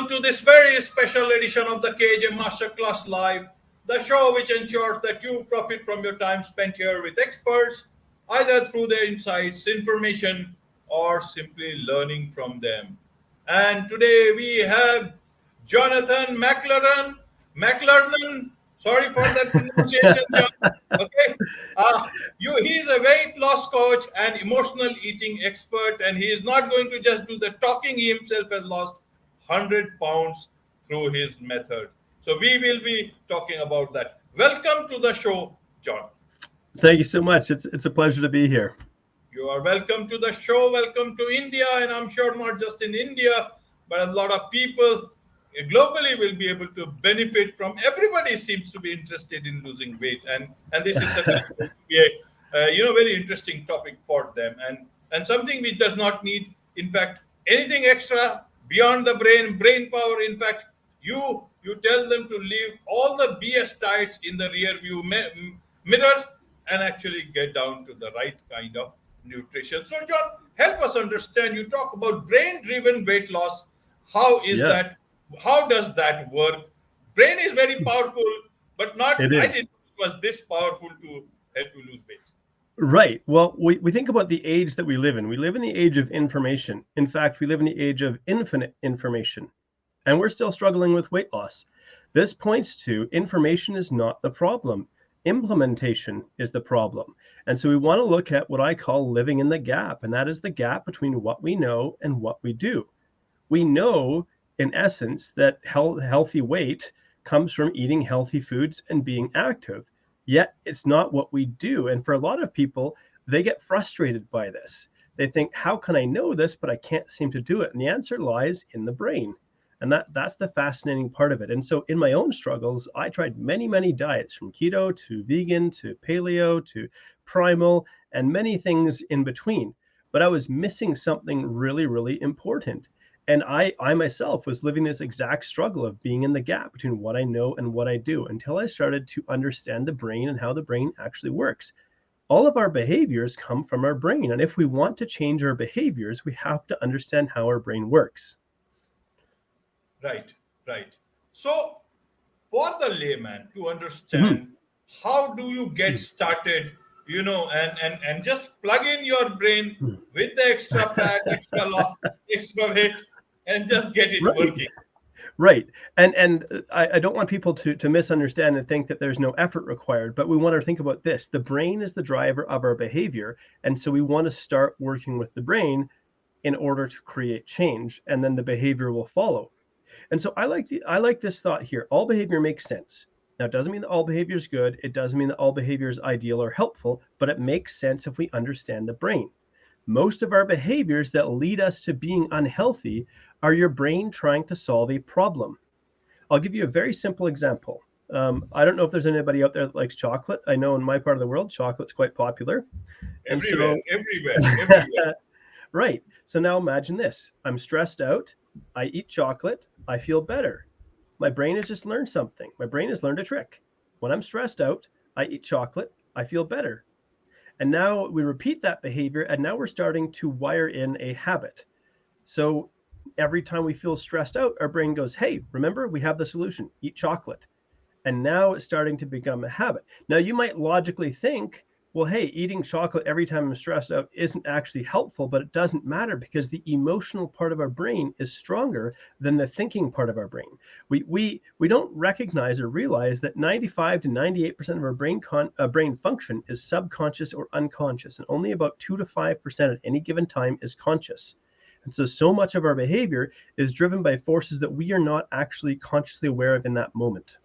welcome to this very special edition of the KJ Masterclass Live, the show which ensures that you profit from your time spent here with experts, either through their insights, information, or simply learning from them. And today we have Jonathan McLernon. Sorry for that pronunciation, John. Okay. He's a weight loss coach and emotional eating expert, and he is not going to just do the talking. He himself has lost 100 pounds through his method. So we will be talking about that. Welcome to the show, John. Thank you so much. It's a pleasure to be here. You are welcome to the show. Welcome to India, and I'm sure not just in India, but a lot of people globally will be able to benefit from. Everybody seems to be interested in losing weight, and this is going to be a very interesting topic for them, and something which does not need, in fact, anything extra beyond the brain power. In fact, you tell them to leave all the BS diets in the rear view mirror and actually get down to the right kind of nutrition. So, John, help us understand. You talk about brain-driven weight loss. How is that? How does that work? Brain is very powerful, but not. I didn't think it was this powerful to help you lose weight. Right. Well, we think about the age that we live in. We live in the age of information. In fact, we live in the age of infinite information, and we're still struggling with weight loss. This points to information is not the problem. Implementation is the problem. And so we want to look at what I call living in the gap, and that is the gap between what we know and what we do. We know, in essence, that healthy weight comes from eating healthy foods and being active. Yet it's not what we do. And for a lot of people, they get frustrated by this. They think, how can I know this, but I can't seem to do it? And the answer lies in the brain. And that's the fascinating part of it. And so in my own struggles, I tried many, many diets, from keto to vegan to paleo to primal and many things in between. But I was missing something really, really important. And I myself was living this exact struggle of being in the gap between what I know and what I do, until I started to understand the brain and how the brain actually works. All of our behaviors come from our brain. And if we want to change our behaviors, we have to understand how our brain works. Right. So for the layman to understand, how do you get started, and just plug in your brain with the extra fat, extra loss, extra weight, and just get it working. Right. And I don't want people to misunderstand and think that there's no effort required, but we want to think about this. The brain is the driver of our behavior. And so we want to start working with the brain in order to create change, and then the behavior will follow. And so I like this thought here. All behavior makes sense. Now, it doesn't mean that all behavior is good. It doesn't mean that all behavior is ideal or helpful, but it makes sense if we understand the brain. Most of our behaviors that lead us to being unhealthy are your brain trying to solve a problem. I'll give you a very simple example. I don't know if there's anybody out there that likes chocolate. I know in my part of the world, chocolate's quite popular. Everywhere. Right. So now imagine this. I'm stressed out. I eat chocolate. I feel better. My brain has just learned something. My brain has learned a trick. When I'm stressed out, I eat chocolate. I feel better. And now we repeat that behavior, and now we're starting to wire in a habit. So every time we feel stressed out, our brain goes, hey, remember, we have the solution. Eat chocolate. And now it's starting to become a habit. Now you might logically think, well, hey, eating chocolate every time I'm stressed out isn't actually helpful, but it doesn't matter, because the emotional part of our brain is stronger than the thinking part of our brain. We don't recognize or realize that 95 to 98% of our brain function is subconscious or unconscious, and only about 2 to 5% at any given time is conscious. And so much of our behavior is driven by forces that we are not actually consciously aware of in that moment.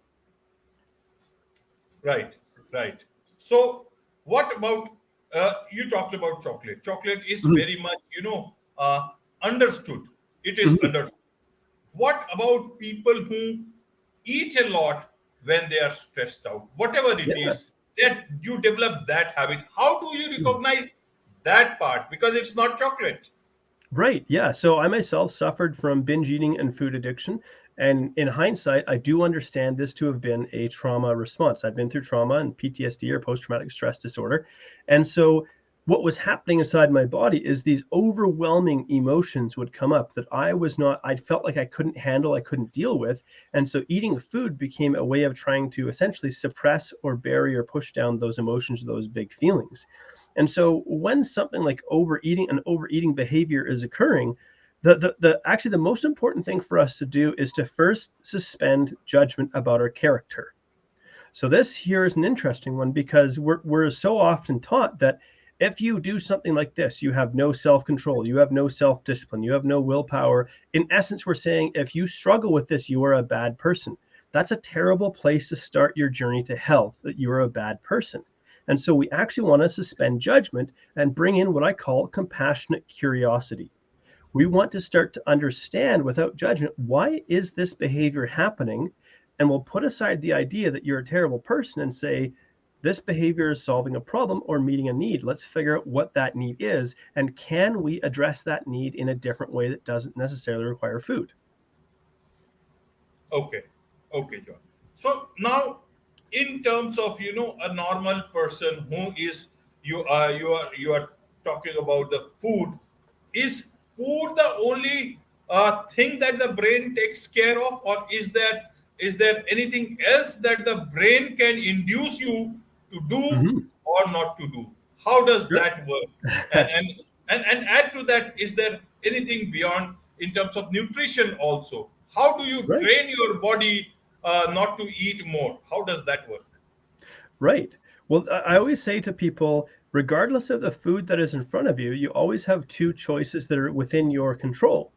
Right. So what about, you talked about chocolate. Chocolate is very much, understood. It is understood. What about people who eat a lot when they are stressed out? Whatever it is, that you develop that habit. How do you recognize that part? Because it's not chocolate. Right. Yeah. So I myself suffered from binge eating and food addiction. And in hindsight, I do understand this to have been a trauma response. I've been through trauma and PTSD, or post-traumatic stress disorder. And so what was happening inside my body is these overwhelming emotions would come up that I felt like I couldn't handle, I couldn't deal with. And so eating food became a way of trying to essentially suppress or bury or push down those emotions, those big feelings. And so when something like an overeating behavior is occurring, the actually the most important thing for us to do is to first suspend judgment about our character. So this here is an interesting one because we're so often taught that if you do something like this, you have no self-control, you have no self-discipline, you have no willpower. In essence, we're saying if you struggle with this, you are a bad person. That's a terrible place to start your journey to health, that you are a bad person. And so we actually want to suspend judgment and bring in what I call compassionate curiosity. We want to start to understand without judgment, why is this behavior happening? And we'll put aside the idea that you're a terrible person and say, this behavior is solving a problem or meeting a need. Let's figure out what that need is. And can we address that need in a different way that doesn't necessarily require food? Okay, okay, John. So now, in terms of a normal person who is you are talking about the food, is food the only thing that the brain takes care of, or is there anything else that the brain can induce you to do Mhm. or not to do? How does Sure. that work? And add to that, is there anything beyond in terms of nutrition also? How do you Right. train your body not to eat more? How does that work? Right. Well, I always say to people, regardless of the food that is in front of you, you always have two choices that are within your control.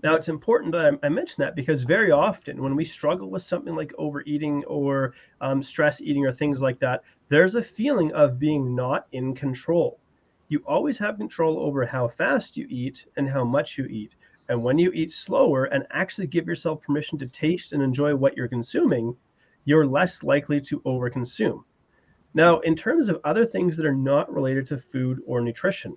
Now, it's important that I mention that because very often when we struggle with something like overeating or stress eating or things like that, there's a feeling of being not in control. You always have control over how fast you eat and how much you eat. And when you eat slower and actually give yourself permission to taste and enjoy what you're consuming, you're less likely to overconsume. Now, in terms of other things that are not related to food or nutrition,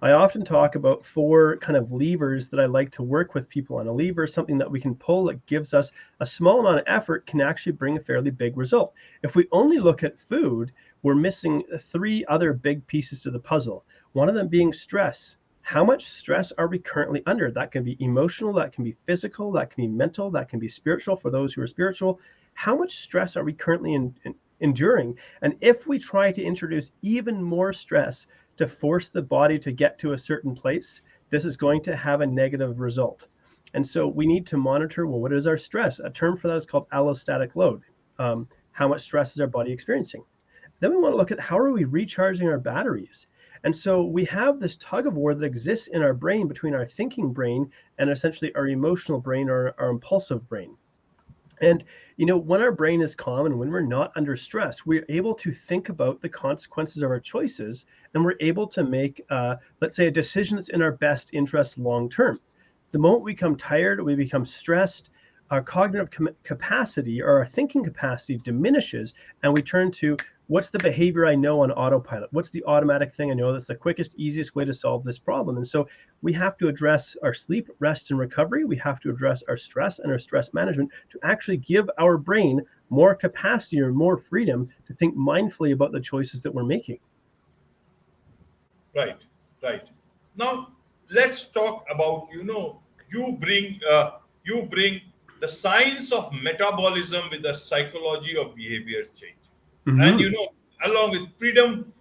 I often talk about four kind of levers that I like to work with people on. A lever is something that we can pull that gives us a small amount of effort, can actually bring a fairly big result. If we only look at food, we're missing three other big pieces to the puzzle. One of them being stress. How much stress are we currently under? That can be emotional, that can be physical, that can be mental, that can be spiritual for those who are spiritual. How much stress are we currently enduring? And if we try to introduce even more stress to force the body to get to a certain place, this is going to have a negative result. And so we need to monitor, well, what is our stress? A term for that is called allostatic load. How much stress is our body experiencing? Then we want to look at how are we recharging our batteries? And so we have this tug of war that exists in our brain between our thinking brain and essentially our emotional brain or our impulsive brain. And when our brain is calm and when we're not under stress, we're able to think about the consequences of our choices, and we're able to make, let's say, a decision that's in our best interest long term. The moment we become tired, we become stressed, our cognitive capacity or our thinking capacity diminishes, and we turn to what's the behavior I know on autopilot? What's the automatic thing I know that's the quickest, easiest way to solve this problem? And so we have to address our sleep, rest, and recovery. We have to address our stress and our stress management to actually give our brain more capacity or more freedom to think mindfully about the choices that we're making. Right, right. Now let's talk about you bring the science of metabolism with the psychology of behavior change, and Hmm. along with freedom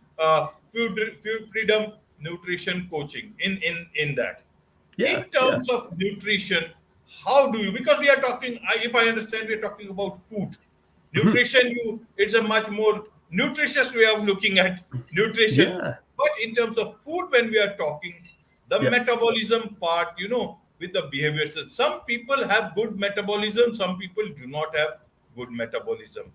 nutrition coaching in that. Yeah, In yeah. terms of nutrition, how do you, because we are talking, if I understand, we're talking about food. Hmm. Nutrition, it's a much more nutritious way of looking at nutrition. Yeah, But in terms of food, when we are talking, the yeah. metabolism part, with the behaviors, some people have good metabolism, some people do not have good metabolism.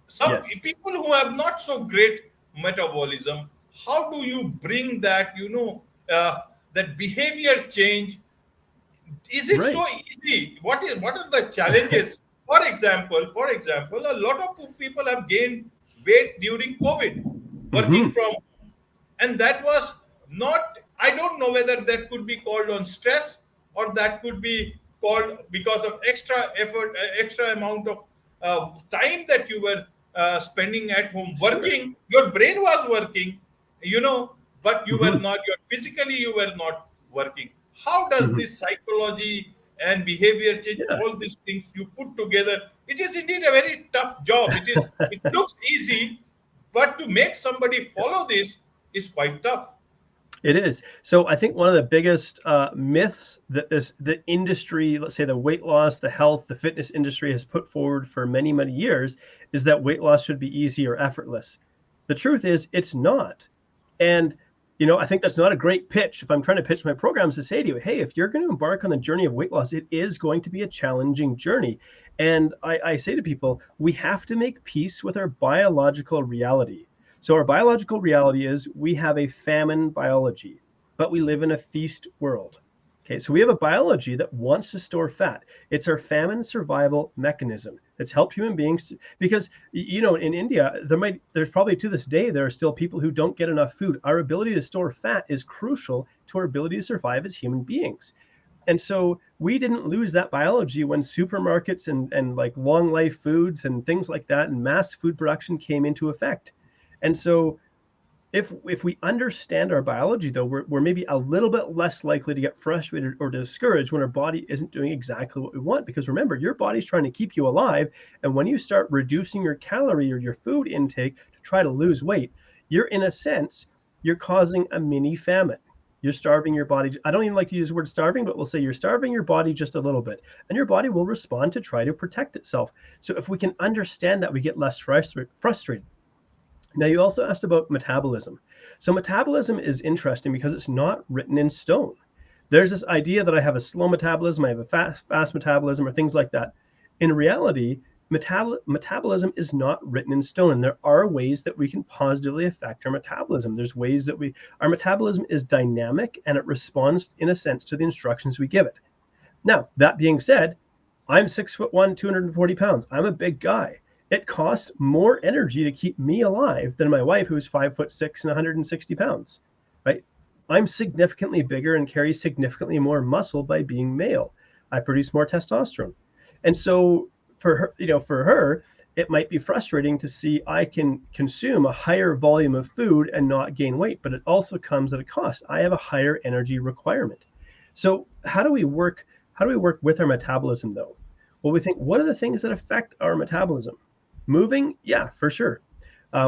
Some Yes. people who have not so great metabolism, how do you bring that, that behavior change? Is it so Right. easy? What are the challenges? For example, a lot of people have gained weight during COVID, working Hmm. from, and that was not. I don't know whether that could be called on stress, or that could be called because of extra effort, extra amount of time that you were spending at home Sure. working. Your brain was working, you know but you were Hmm. not, physically you were not working. How does Hmm. this psychology and behavior change, Yeah, all these things you put together? It is indeed a very tough job. It looks easy, but to make somebody follow this is quite tough. it is. So I think one of the biggest myths that the industry, let's say the weight loss, the health, the fitness industry has put forward for many, many years is that weight loss should be easy or effortless. The truth is it's not. And I think that's not a great pitch. If I'm trying to pitch my programs to say to you, hey, if you're going to embark on the journey of weight loss, it is going to be a challenging journey. And I say to people, we have to make peace with our biological reality. So our biological reality is we have a famine biology, but we live in a feast world. Okay, so we have a biology that wants to store fat. It's our famine survival mechanism that's helped human beings because in India there's probably to this day there are still people who don't get enough food. Our ability to store fat is crucial to our ability to survive as human beings. And so we didn't lose that biology when supermarkets and like long life foods and things like that and mass food production came into effect. And so if we understand our biology, though, we're maybe a little bit less likely to get frustrated or discouraged when our body isn't doing exactly what we want. Because remember, your body's trying to keep you alive. And when you start reducing your calorie or your food intake to try to lose weight, you're in a sense, you're causing a mini famine. You're starving your body. I don't even like to use the word starving, but we'll say you're starving your body just a little bit. And your body will respond to try to protect itself. So if we can understand that, we get less frustrated. Now, you also asked about metabolism. So, metabolism is interesting because it's not written in stone. There's this idea that I have a slow metabolism, I have a fast metabolism, or things like that. In reality, metabolism is not written in stone, and there are ways that we can positively affect our metabolism. There's ways that our metabolism is dynamic and it responds, in a sense, to the instructions we give it. Now, that being said, I'm 6'1", 240 pounds. I'm a big guy. It costs more energy to keep me alive than my wife, who's 5'6" and 160 pounds, right? I'm significantly bigger and carry significantly more muscle by being male. I produce more testosterone. And so for her, it might be frustrating to see I can consume a higher volume of food and not gain weight, but it also comes at a cost. I have a higher energy requirement. So how do we work with our metabolism though? Well, we think, what are the things that affect our metabolism? Moving, yeah, for sure.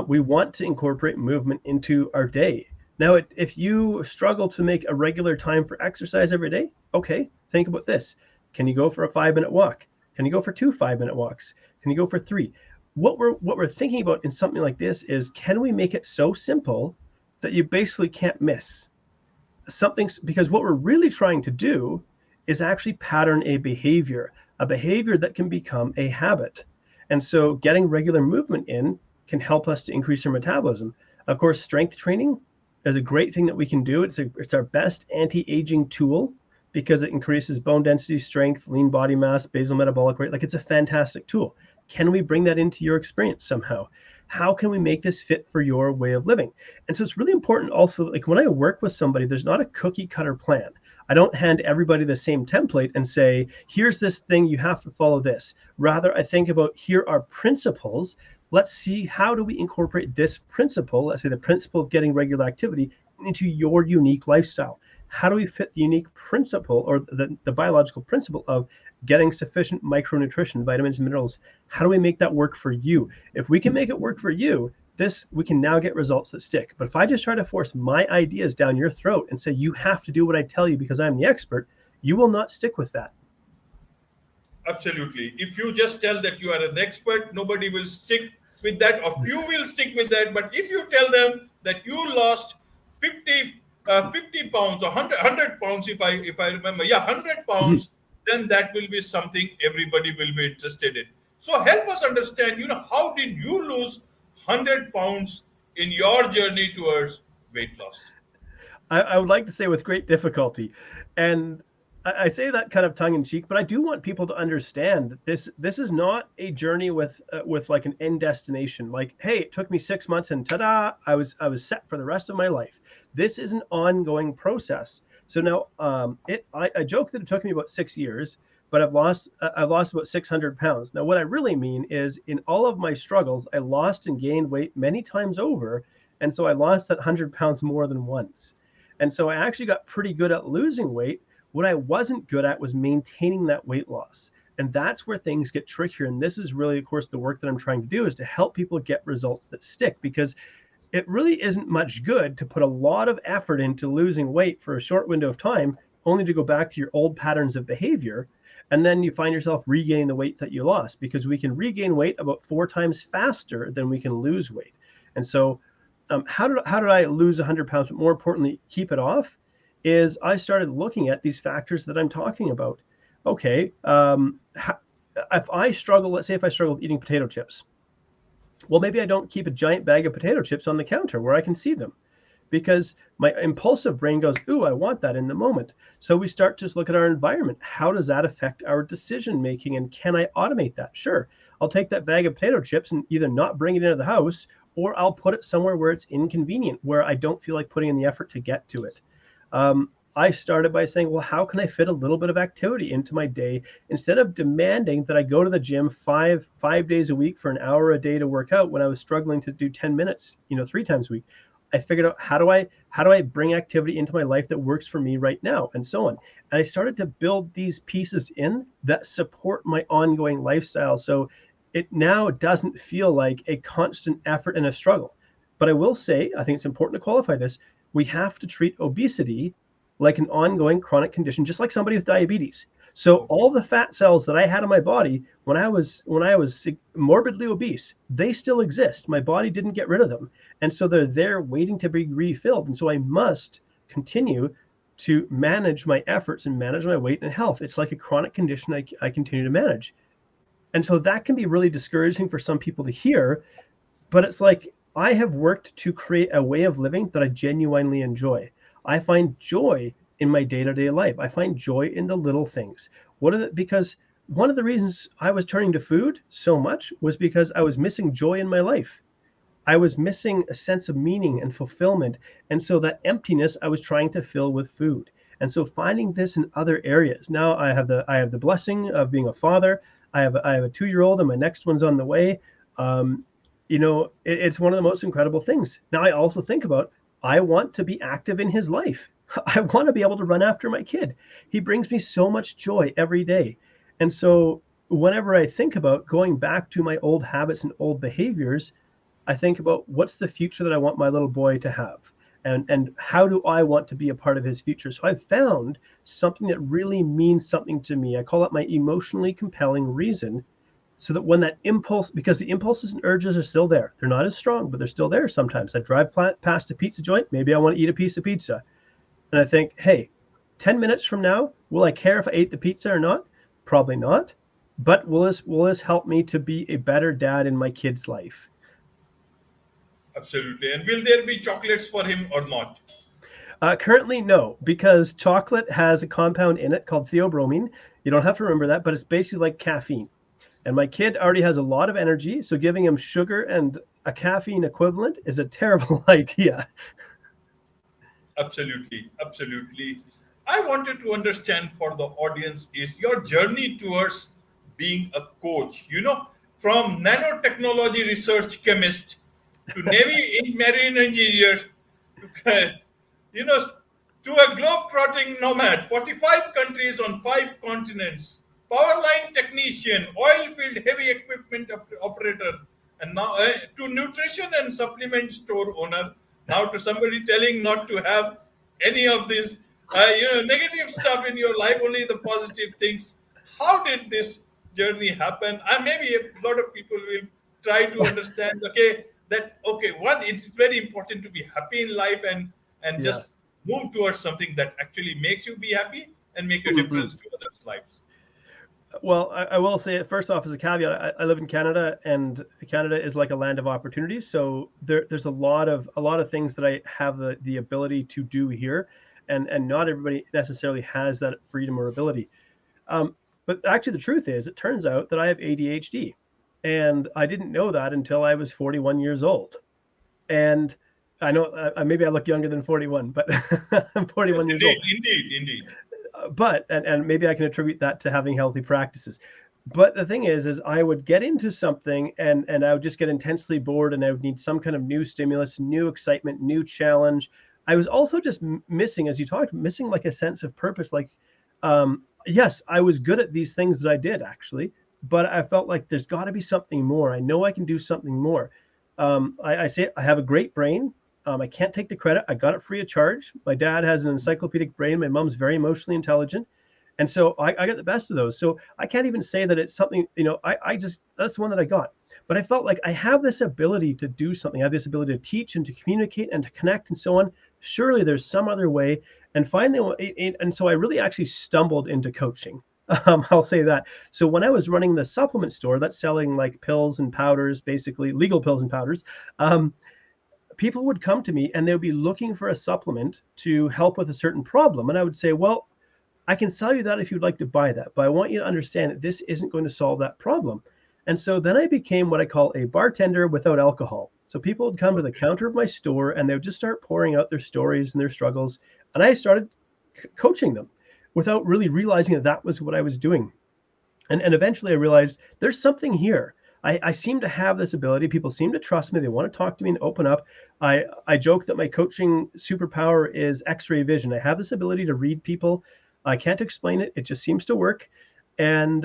We want to incorporate movement into our day. Now, if you struggle to make a regular time for exercise every day, okay, think about this. Can you go for a 5-minute walk? Can you go for 2 5-minute walks? Can you go for 3? What we're thinking about in something like this is, can we make it so simple that you basically can't miss something? Because what we're really trying to do is actually pattern a behavior that can become a habit. And so getting regular movement in can help us to increase our metabolism. Of course, strength training is a great thing that we can do. It's our best anti-aging tool because it increases bone density, strength, lean body mass, basal metabolic rate. Like, it's a fantastic tool. Can we bring that into your experience somehow? How can we make this fit for your way of living? And so it's really important also, like when I work with somebody, there's not a cookie cutter plan. I don't hand everybody the same template and say, here's this thing, you have to follow this. Rather, I think about, here are principles. Let's see, how do we incorporate this principle, let's say the principle of getting regular activity, into your unique lifestyle? How do we fit the unique principle, or the biological principle of getting sufficient micronutrition, vitamins, and minerals? How do we make that work for you? If we can make it work for you, we can now get results that stick. But if I just try to force my ideas down your throat and say, you have to do what I tell you because I'm the expert, you will not stick with that. Absolutely. If you just tell that you are an expert, nobody will stick with that, or few will stick with that. But if you tell them that you lost 50 pounds or 100 pounds, if I remember, yeah, 100 pounds, then that will be something everybody will be interested in. So help us understand, how did you lose 100 pounds in your journey towards weight loss? I would like to say with great difficulty. And I say that kind of tongue in cheek, but I do want people to understand that this is not a journey with like an end destination. Like, hey, it took me 6 months and ta-da, I was set for the rest of my life. This is an ongoing process. So now, I joke that it took me about 6 years, but I've lost about 600 pounds. Now, what I really mean is, in all of my struggles, I lost and gained weight many times over. And so I lost that 100 pounds more than once. And so I actually got pretty good at losing weight. What I wasn't good at was maintaining that weight loss. And that's where things get trickier. And this is really, of course, the work that I'm trying to do, is to help people get results that stick, because it really isn't much good to put a lot of effort into losing weight for a short window of time, only to go back to your old patterns of behavior. And then you find yourself regaining the weight that you lost, because we can regain weight about 4 times faster than we can lose weight. And so how did I lose 100 pounds, but more importantly, keep it off? Is I started looking at these factors that I'm talking about. Okay, if I struggle, let's say if I struggle with eating potato chips, well, maybe I don't keep a giant bag of potato chips on the counter where I can see them, because my impulsive brain goes, ooh, I want that in the moment. So we start to look at our environment. How does that affect our decision making? And can I automate that? Sure. I'll take that bag of potato chips and either not bring it into the house, or I'll put it somewhere where it's inconvenient, where I don't feel like putting in the effort to get to it. I started by saying, well, how can I fit a little bit of activity into my day, instead of demanding that I go to the gym five days a week for an hour a day to work out when I was struggling to do 10 minutes, 3 times a week. I figured out how do I bring activity into my life that works for me right now, and so on. And I started to build these pieces in that support my ongoing lifestyle. So it now doesn't feel like a constant effort and a struggle. But I will say, I think it's important to qualify this. We have to treat obesity like an ongoing chronic condition, just like somebody with diabetes. So all the fat cells that I had in my body when I was morbidly obese, they still exist. My body didn't get rid of them. And so they're there waiting to be refilled. And so I must continue to manage my efforts and manage my weight and health. It's like a chronic condition I continue to manage. And so that can be really discouraging for some people to hear, but it's like, I have worked to create a way of living that I genuinely enjoy. I find joy in my day-to-day life. I find joy in the little things. Because one of the reasons I was turning to food so much was because I was missing joy in my life. I was missing a sense of meaning and fulfillment. And so that emptiness I was trying to fill with food. And so finding this in other areas. Now I have the blessing of being a father. I have a 2-year-old, and my next one's on the way. It's one of the most incredible things. Now I also think about, I want to be active in his life. I want to be able to run after my kid. He brings me so much joy every day. And so whenever I think about going back to my old habits and old behaviors, I think about, what's the future that I want my little boy to have? And how do I want to be a part of his future? So I've found something that really means something to me. I call it my emotionally compelling reason, so that when that impulse, because the impulses and urges are still there. They're not as strong, but they're still there sometimes. I drive past a pizza joint. Maybe I want to eat a piece of pizza. And I think, hey, 10 minutes from now, will I care if I ate the pizza or not? Probably not. But will this help me to be a better dad in my kid's life? Absolutely. And will there be chocolates for him or not? Currently, no, because chocolate has a compound in it called theobromine. You don't have to remember that, but it's basically like caffeine. And my kid already has a lot of energy, so giving him sugar and a caffeine equivalent is a terrible idea. Absolutely. Absolutely. I wanted to understand for the audience is your journey towards being a coach, from nanotechnology research chemist to Navy marine engineer to, you know, to a globe-trotting nomad, 45 countries on 5 continents, power line technician, oil field heavy equipment operator, and now to nutrition and supplement store owner. Now to somebody telling not to have any of this, negative stuff in your life, only the positive things. How did this journey happen? And maybe a lot of people will try to understand. One, it is very important to be happy in life and Yeah. just move towards something that actually makes you be happy and make a Mhm. difference to others' lives. Well, I will say, first off, as a caveat, I live in Canada, and Canada is like a land of opportunities. So there's a lot of things that I have the ability to do here, and not everybody necessarily has that freedom or ability. But actually, the truth is, it turns out that I have ADHD, and I didn't know that until I was 41 years old. And I know maybe I look younger than 41, but I'm Yes, 41 years indeed, old. indeed, indeed. But maybe I can attribute that to having healthy practices. But the thing is I would get into something and I would just get intensely bored, and I would need some kind of new stimulus, new excitement, new challenge. I was also just missing, as you talked, missing like a sense of purpose. Like, yes, I was good at these things that I did actually, but I felt like there's got to be something more. I know I can do something more. I say I have a great brain. I can't take the credit. I got it free of charge. My dad has an encyclopedic brain. My mom's very emotionally intelligent. And so I got the best of those. So I can't even say that it's something, I just, that's the one that I got. But I felt like I have this ability to do something. I have this ability to teach and to communicate and to connect and so on. Surely there's some other way. And finally, and so I really actually stumbled into coaching. I'll say that. So when I was running the supplement store that's selling like pills and powders, basically legal pills and powders, people would come to me and they would be looking for a supplement to help with a certain problem. And I would say, well, I can sell you that if you'd like to buy that, but I want you to understand that this isn't going to solve that problem. And so then I became what I call a bartender without alcohol. So people would come to the counter of my store and they would just start pouring out their stories and their struggles. And I started coaching them without really realizing that that was what I was doing. And eventually I realized there's something here. I seem to have this ability. People seem to trust me. They want to talk to me and open up. I joke that my coaching superpower is X-ray vision. I have this ability to read people. I can't explain it. It just seems to work. And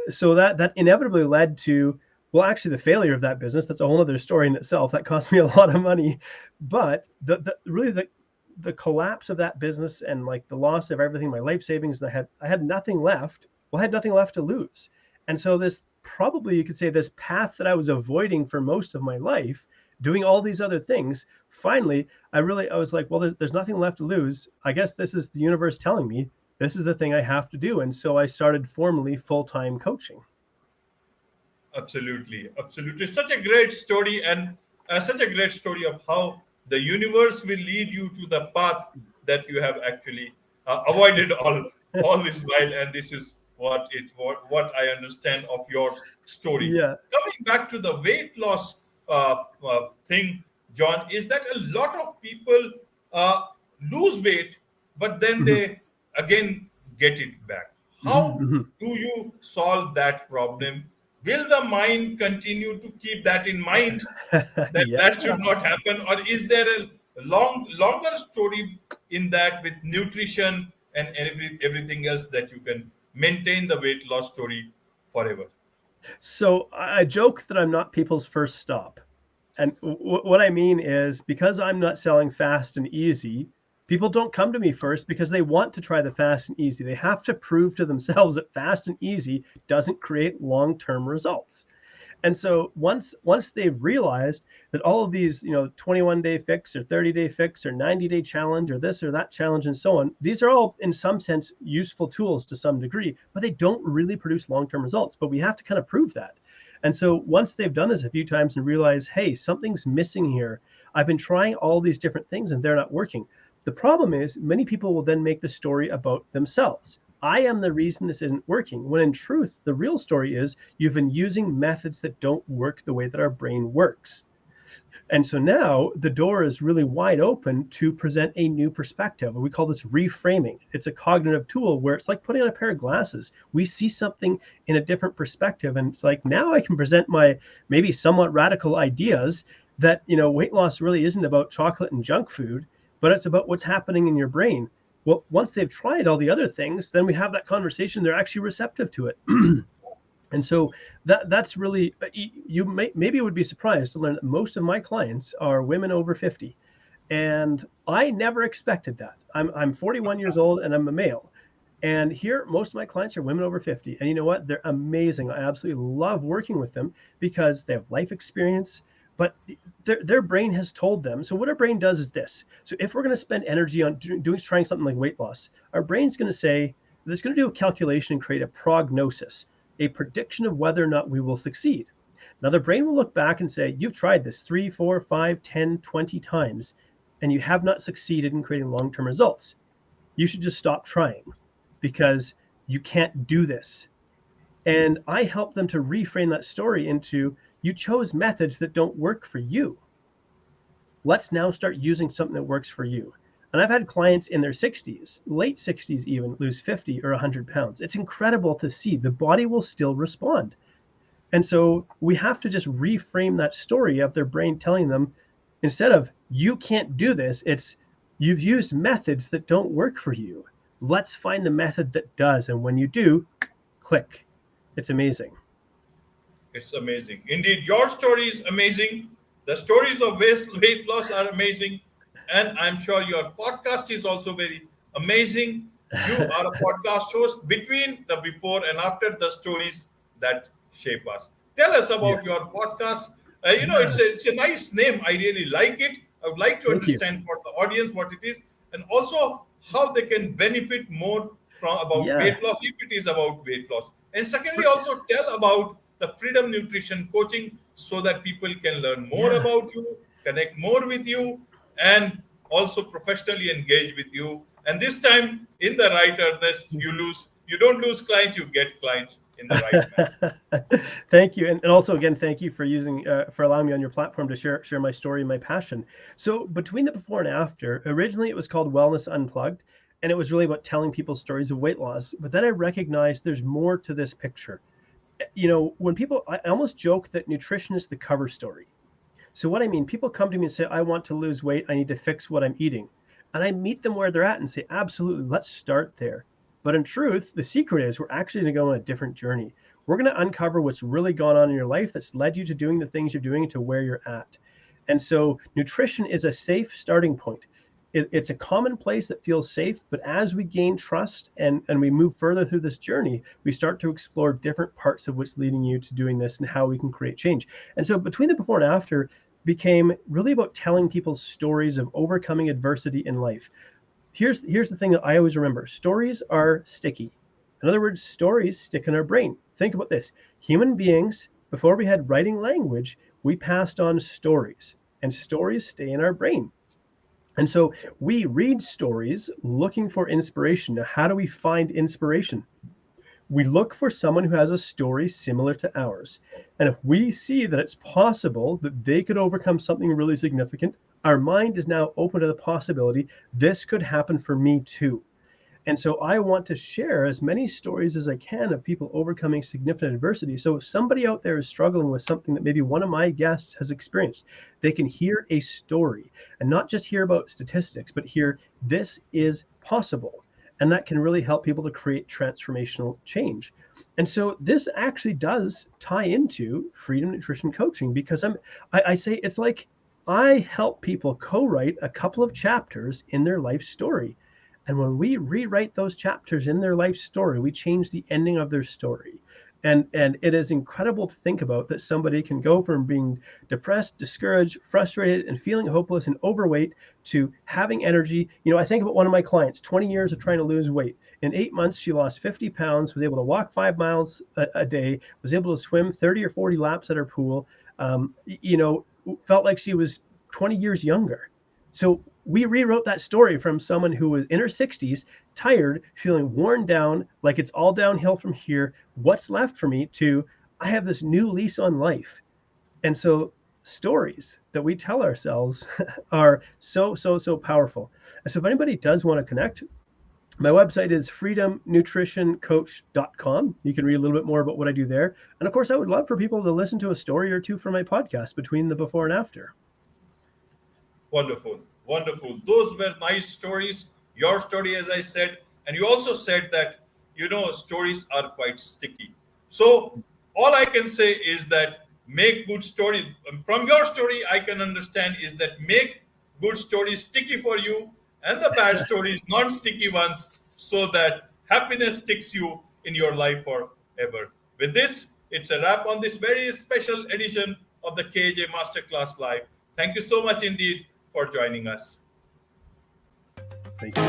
so that inevitably led to, well, actually the failure of that business. That's a whole other story in itself. That cost me a lot of money. But the collapse of that business and like the loss of everything, my life savings, I had nothing left. Well, I had nothing left to lose. And so this, probably you could say, this path that I was avoiding for most of my life, doing all these other things, finally I was like, well, there's nothing left to lose. I guess this is the universe telling me this is the thing I have to do. And so I started formally full-time coaching. Absolutely, absolutely. Such a great story, and such a great story of how the universe will lead you to the path that you have actually avoided all this while. And this is what I understand of your story. Yeah. Coming back to the weight loss thing, John, is that a lot of people uh, lose weight, but then Mhm. they again get it back. Mhm. How Mhm. do you solve that problem? Will the mind continue to keep that in mind, that Yeah. that should not happen, or is there a longer story in that with nutrition and everything else that you can maintain the weight loss story forever? So I joke that I'm not people's first stop. And what I mean is, because I'm not selling fast and easy, people don't come to me first because they want to try the fast and easy. They have to prove to themselves that fast and easy doesn't create long-term results. And so once they've realized that all of these, 21-day fix or 30-day fix or 90-day challenge or this or that challenge and so on, these are all in some sense useful tools to some degree, but they don't really produce long-term results. But we have to kind of prove that. And so once they've done this a few times and realize, hey, something's missing here. I've been trying all these different things and they're not working. The problem is many people will then make the story about themselves. I am the reason this isn't working, when in truth, the real story is you've been using methods that don't work the way that our brain works. And so now the door is really wide open to present a new perspective. We call this reframing. It's a cognitive tool where it's like putting on a pair of glasses. We see something in a different perspective. And it's like, now I can present my maybe somewhat radical ideas that, weight loss really isn't about chocolate and junk food, but it's about what's happening in your brain. Well, once they've tried all the other things, then we have that conversation. They're actually receptive to it. And so that's really, maybe would be surprised to learn that most of my clients are women over 50. And I never expected that. I'm 41 years old and I'm a male. And here, most of my clients are women over 50. And you know what? They're amazing. I absolutely love working with them because they have life experience, but their brain has told them. So what our brain does is this. So if we're going to spend energy on trying something like weight loss, our brain's going to say, it's going to do a calculation and create a prognosis, a prediction of whether or not we will succeed. Now the brain will look back and say, you've tried this 3, 4, 5, 10, 20 times, and you have not succeeded in creating long-term results. You should just stop trying because you can't do this. And I help them to reframe that story into, you chose methods that don't work for you. Let's now start using something that works for you. And I've had clients in their 60s, late 60s even, lose 50 or 100 pounds. It's incredible to see. The body will still respond. And so we have to just reframe that story of their brain telling them, instead of you can't do this, it's you've used methods that don't work for you. Let's find the method that does. And when you do, click. It's amazing. It's amazing. Indeed, your story is amazing. The stories of weight loss are amazing. And I'm sure your podcast is also very amazing. You are a podcast host between the before and after the stories that shape us. Tell us Yeah. about your podcast. Yeah. It's a nice name. I really like it. I would like to Thank you. understand for the audience what it is, and also how they can benefit more from about Yeah. weight loss if it is about weight loss. And secondly, For, also tell about the Freedom Nutrition Coaching so that people can learn more yeah. about you, connect more with you, and also professionally engage with you. And this time, in the right earnest, you don't lose clients, you get clients in the right manner. Thank you, and also again, thank you for using for allowing me on your platform to share my story and my passion. So between the before and after, originally it was called Wellness Unplugged, and it was really about telling people stories of weight loss. But then I recognized there's more to this picture. When people, I almost joke that nutrition is the cover story. So what I mean, people come to me and say, I want to lose weight, I need to fix what I'm eating. And I meet them where they're at and say, absolutely, let's start there. But in truth, the secret is we're actually going to go on a different journey. We're going to uncover what's really gone on in your life that's led you to doing the things you're doing to where you're at. And so nutrition is a safe starting point. It's a common place that feels safe, but as we gain trust and we move further through this journey, we start to explore different parts of what's leading you to doing this and how we can create change. And so between the before and after became really about telling people stories of overcoming adversity in life. Here's the thing that I always remember. Stories are sticky. In other words, stories stick in our brain. Think about this. Human beings, before we had writing language, we passed on stories, and stories stay in our brain. And so we read stories looking for inspiration. Now, how do we find inspiration? We look for someone who has a story similar to ours. And if we see that it's possible that they could overcome something really significant, our mind is now open to the possibility this could happen for me too. And so I want to share as many stories as I can of people overcoming significant adversity. So if somebody out there is struggling with something that maybe one of my guests has experienced, they can hear a story and not just hear about statistics, but hear this is possible. And that can really help people to create transformational change. And so this actually does tie into Freedom Nutrition Coaching, because I say it's like I help people co-write a couple of chapters in their life story. And when we rewrite those chapters in their life story, we change the ending of their story. And it is incredible to think about that somebody can go from being depressed, discouraged, frustrated, and feeling hopeless and overweight to having energy. I think about one of my clients, 20 years of trying to lose weight. In 8 months, she lost 50 pounds, was able to walk 5 miles a day, was able to swim 30 or 40 laps at her pool, felt like she was 20 years younger. So we rewrote that story from someone who was in her 60s, tired, feeling worn down, like it's all downhill from here. What's left for me to, I have this new lease on life. And so stories that we tell ourselves are so powerful. And so if anybody does want to connect, my website is freedomnutritioncoach.com. You can read a little bit more about what I do there. And of course, I would love for people to listen to a story or two from my podcast between the before and after. Wonderful, wonderful. Those were nice stories. Your story, as I said, and you also said that stories are quite sticky. So all I can say is that make good stories. From your story, I can understand is that make good stories sticky for you, and the bad stories non-sticky ones, so that happiness sticks you in your life forever. With this, it's a wrap on this very special edition of the KJ Masterclass Live. Thank you so much indeed for joining us. Thank you.